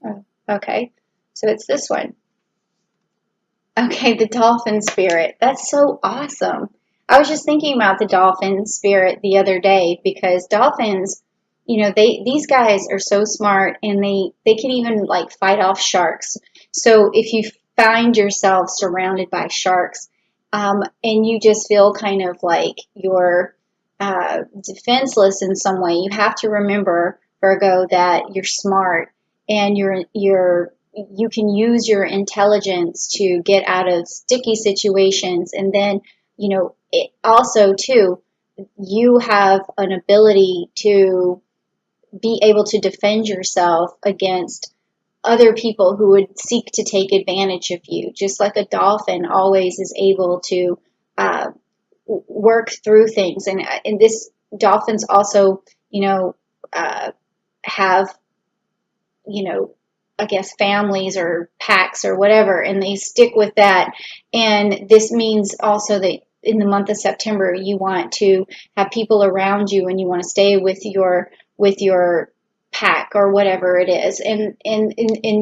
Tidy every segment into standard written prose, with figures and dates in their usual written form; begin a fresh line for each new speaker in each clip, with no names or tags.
Oh, okay. So it's this one. Okay, the dolphin spirit. That's so awesome. I was just thinking about the dolphin spirit the other day because dolphins, these guys are so smart and they can even like fight off sharks. So if you find yourself surrounded by sharks, and you just feel kind of like you're defenseless in some way, you have to remember, Virgo, that you're smart and you can use your intelligence to get out of sticky situations. And then, also too, you have an ability to be able to defend yourself against other people who would seek to take advantage of you, just like a dolphin always is able to uh, work through things. And this dolphins also, uh, have, you know, I guess families or packs or whatever, and they stick with that. And this means also that in the month of September, you want to have people around you, and you want to stay with your pack or whatever it is, and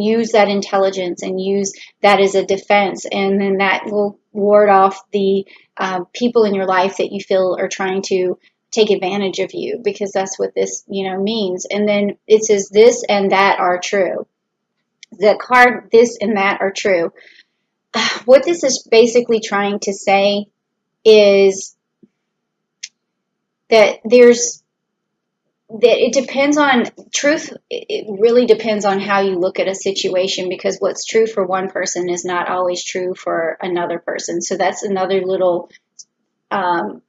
use that intelligence and use that as a defense, and then that will ward off the people in your life that you feel are trying to take advantage of you, because that's what this means. And then it says this and that are true. The card this and that are true. What this is basically trying to say is that it depends on truth. It really depends on how you look at a situation, because what's true for one person is not always true for another person. So that's another little, I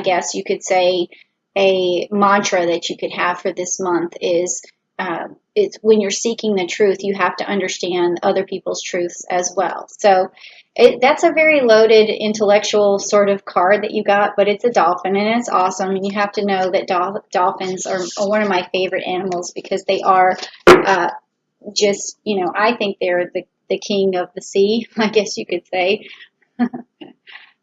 guess you could say, a mantra that you could have for this month is, it's when you're seeking the truth, you have to understand other people's truths as well. So that's a very loaded intellectual sort of card that you got, but it's a dolphin and it's awesome. And you have to know that dolphins are one of my favorite animals, because they are just, I think they're the king of the sea, I guess you could say.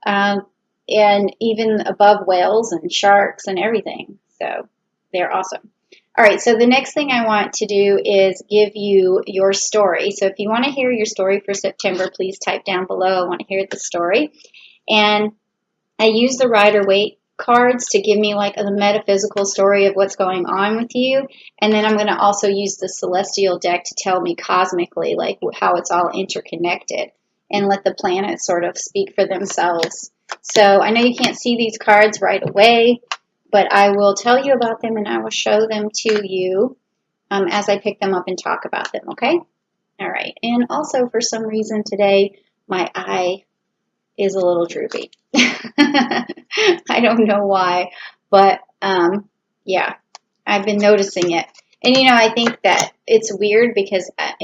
um, and even above whales and sharks and everything. So they're awesome. All right, so the next thing I want to do is give you your story. So if you want to hear your story for September, please type down below, I want to hear the story. And I use the Rider-Waite cards to give me like a metaphysical story of what's going on with you. And then I'm going to also use the celestial deck to tell me cosmically like how it's all interconnected, and let the planets sort of speak for themselves. So I know you can't see these cards right away, but I will tell you about them and I will show them to you as I pick them up and talk about them, okay? All right. And also, for some reason today, my eye is a little droopy. I don't know why, but yeah, I've been noticing it. And I think that it's weird because I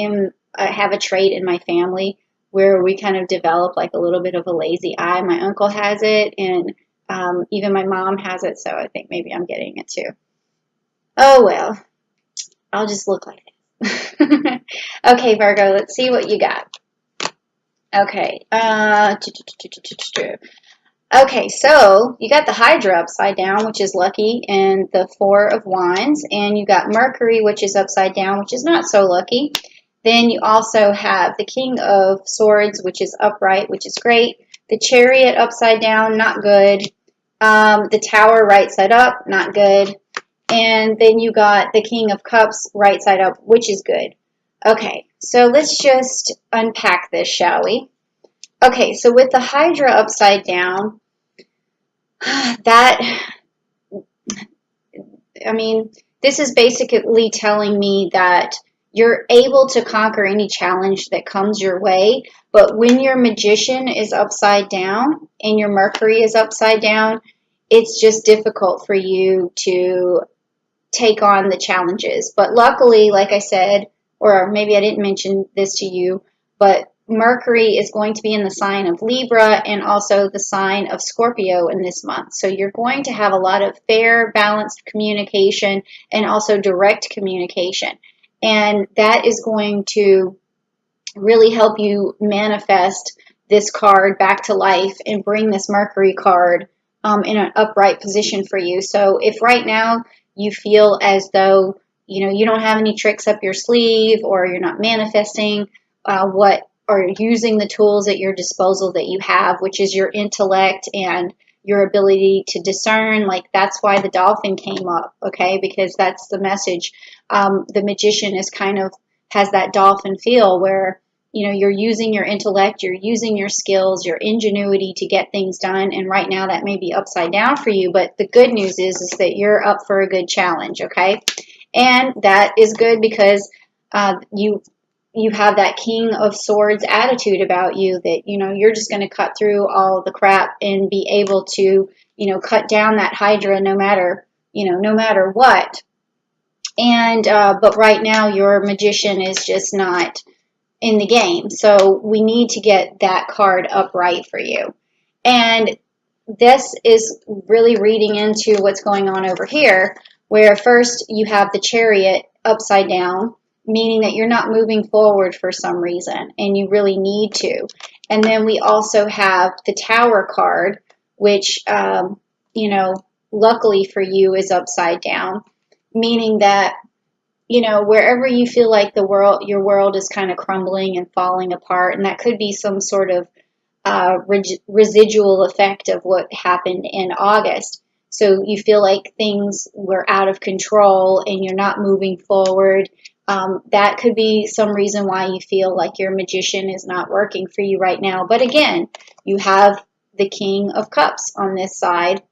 have a trait in my family where we kind of develop like a little bit of a lazy eye. My uncle has it, and even my mom has it, so I think maybe I'm getting it too. Oh well, I'll just look like this. Okay, Virgo, let's see what you got. Okay. Okay, so you got the Hydra upside down, which is lucky, and the Four of Wands, and you got Mercury, which is upside down, which is not so lucky. Then you also have the King of Swords, which is upright, which is great. The Chariot upside down, not good. The Tower right side up, not good. And then you got the King of Cups right side up, which is good. Okay, so let's just unpack this, shall we? Okay, so with the Hydra upside down, this is basically telling me that you're able to conquer any challenge that comes your way, but when your Magician is upside down and your Mercury is upside down, it's just difficult for you to take on the challenges. But luckily, like I said, or maybe I didn't mention this to you, but Mercury is going to be in the sign of Libra and also the sign of Scorpio in this month. So you're going to have a lot of fair, balanced communication and also direct communication. And that is going to really help you manifest this card back to life and bring this Mercury card in an upright position for you. So if right now you feel as though you don't have any tricks up your sleeve, or you're not manifesting what or using the tools at your disposal that you have, which is your intellect and your ability to discern. Like, that's why the dolphin came up, okay? Because that's the message. The magician is kind of has that dolphin feel where, you're using your intellect, you're using your skills, your ingenuity to get things done. And right now that may be upside down for you, but the good news is that you're up for a good challenge, okay? And that is good because you have that King of Swords attitude about you, that you're just going to cut through all the crap and be able to cut down that Hydra no matter what. And but right now your magician is just not in the game, so we need to get that card upright for you. And this is really reading into what's going on over here, where first you have the Chariot upside down, meaning that you're not moving forward for some reason, and you really need to. And then we also have the Tower card, which, luckily for you is upside down, meaning that, wherever you feel like your world is kind of crumbling and falling apart, and that could be some sort of residual effect of what happened in August. So you feel like things were out of control and you're not moving forward. That could be some reason why you feel like your magician is not working for you right now. But again, you have the King of Cups on this side,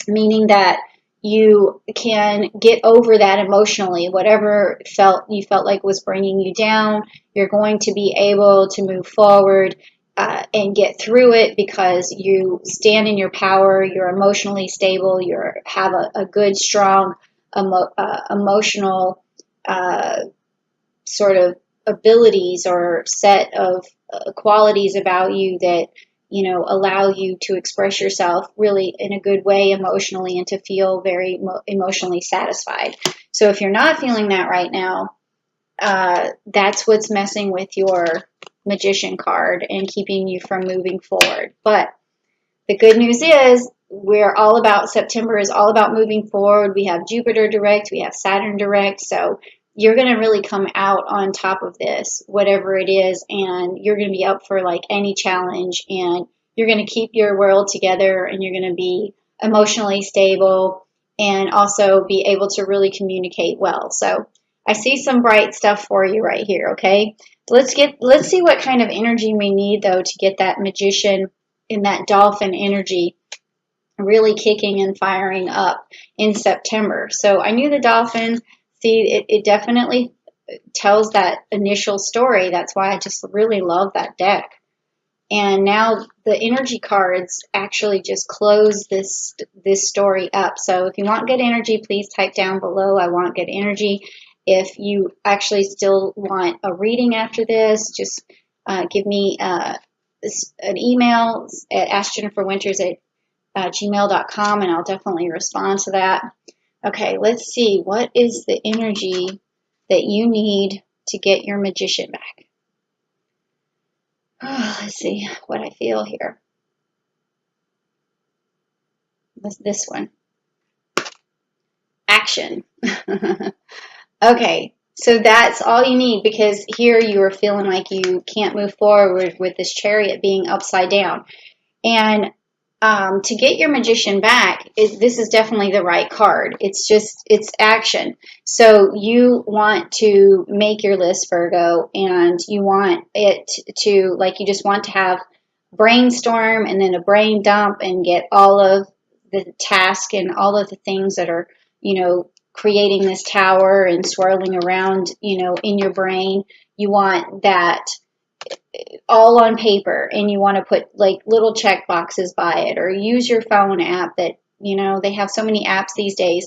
meaning that you can get over that emotionally. Whatever you felt like was bringing you down, you're going to be able to move forward and get through it because you stand in your power. You're emotionally stable. You have a good, strong emotional sort of abilities or set of qualities about you that allow you to express yourself really in a good way emotionally and to feel very emotionally satisfied. So if you're not feeling that right now, that's what's messing with your magician card and keeping you from moving forward. But the good news is September is all about moving forward. We have Jupiter direct, we have Saturn direct, so you're going to really come out on top of this, whatever it is, and you're going to be up for like any challenge, and you're going to keep your world together, and you're going to be emotionally stable and also be able to really communicate well. So I see some bright stuff for you right here, okay? Let's see what kind of energy we need though to get that magician in that dolphin energy really kicking and firing up in September. So I knew the dolphin. See, it definitely tells that initial story. That's why I just really love that deck. And now the energy cards actually just close this story up. So if you want good energy, please type down below, I want good energy. If you actually still want a reading after this, just give me an email at askjenniferwinters@gmail.com, and I'll definitely respond to that. Okay, let's see. What is the energy that you need to get your magician back? Oh, let's see what I feel here. What's this one? Action. Okay, so that's all you need, because here you are feeling like you can't move forward with this Chariot being upside down. And to get your magician back, this is definitely the right card. It's action. So you want to make your list, Virgo, and you want it to, like, you just want to have brainstorm and then a brain dump and get all of the task and all of the things that are, creating this tower and swirling around, in your brain. You want that all on paper, and you want to put like little check boxes by it, or use your phone app that, they have so many apps these days,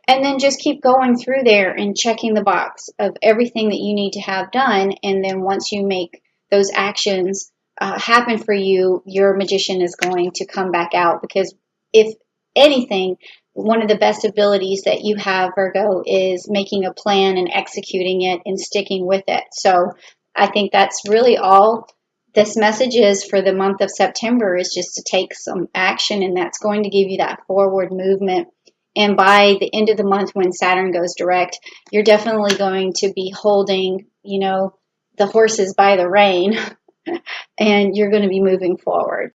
and then just keep going through there and checking the box of everything that you need to have done. And then once you make those actions happen for you, your magician is going to come back out, because if anything, one of the best abilities that you have, Virgo, is making a plan and executing it and sticking with it. So I think that's really all this message is for the month of September, is just to take some action, and that's going to give you that forward movement And by the end of the month, when Saturn goes direct, you're definitely going to be holding, the horses by the rein, and you're going to be moving forward.